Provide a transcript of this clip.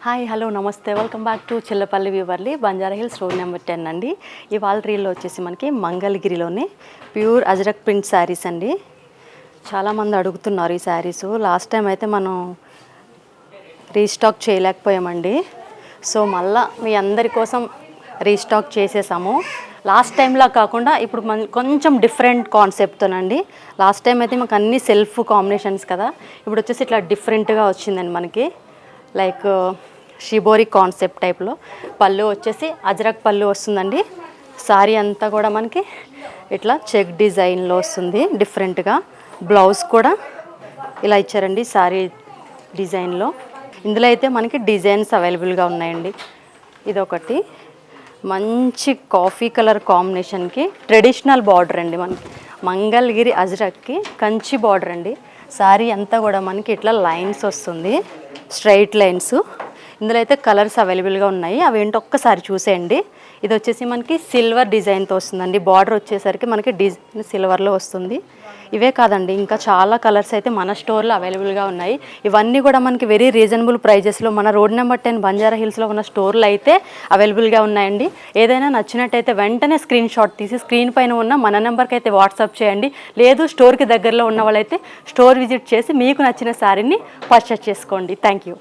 Hi hello నమస్తే welcome back to Chillapalli వ్యూవర్లీ Banjara Hills road number 10 అండి. ఇవాళ రీల్లో వచ్చేసి మనకి మంగళగిరిలోనే ప్యూర్ అజ్రక్ ప్రింట్ శారీస్ అండి. చాలామంది అడుగుతున్నారు ఈ శారీస్. లాస్ట్ టైం అయితే మనం రీస్టాక్ చేయలేకపోయామండి. సో మళ్ళీ మీ అందరి కోసం రీస్టాక్ చేసేసాము. లాస్ట్ టైంలా కాకుండా ఇప్పుడు కొంచెం డిఫరెంట్ కాన్సెప్ట్తోనండి. లాస్ట్ టైం అయితే మాకు అన్ని సెల్ఫ్ కాంబినేషన్స్ కదా, ఇప్పుడు వచ్చేసి ఇట్లా డిఫరెంట్గా వచ్చిందండి మనకి. లైక్ షిబోరి కాన్సెప్ట్ టైప్లో పళ్ళు వచ్చేసి అజ్రక్ పళ్ళు వస్తుందండి. శారీ అంతా కూడా మనకి ఇట్లా చెక్ డిజైన్లో వస్తుంది డిఫరెంట్గా. బ్లౌజ్ కూడా ఇలా ఇచ్చారండి శారీ డిజైన్లో. ఇందులో అయితే మనకి డిజైన్స్ అవైలబుల్గా ఉన్నాయండి. ఇదొకటి మంచి కాఫీ కలర్ కాంబినేషన్కి ట్రెడిషనల్ బార్డర్ అండి. మనకి మంగళగిరి అజ్రక్కి కంచి బార్డర్ అండి. శారీ అంతా కూడా మనకి ఇట్లా లైన్స్ వస్తుంది, స్ట్రైట్ లైన్స్. ఇందులో అయితే కలర్స్ అవైలబుల్గా ఉన్నాయి, అవి ఏంటో ఒక్కసారి చూసేయండి. ఇది వచ్చేసి మనకి సిల్వర్ డిజైన్తో వస్తుందండి. బార్డర్ వచ్చేసరికి మనకి డిజైన్ సిల్వర్లో వస్తుంది. ఇవే కాదండి, ఇంకా చాలా కలర్స్ అయితే మన స్టోర్లో అవైలబుల్గా ఉన్నాయి. ఇవన్నీ కూడా మనకి వెరీ రీజనబుల్ ప్రైజెస్లో మన రోడ్ నెంబర్ 10 బంజారా హిల్స్లో ఉన్న స్టోర్లో అయితే అవైలబుల్గా ఉన్నాయండి. ఏదైనా నచ్చినట్టయితే వెంటనే స్క్రీన్ షాట్ తీసి స్క్రీన్ పైన ఉన్న మన నెంబర్కి అయితే వాట్సాప్ చేయండి. లేదు స్టోర్కి దగ్గరలో ఉన్న వాళ్ళైతే స్టోర్ విజిట్ చేసి మీకు నచ్చిన శారీని పర్చేస్ చేసుకోండి. Thank you.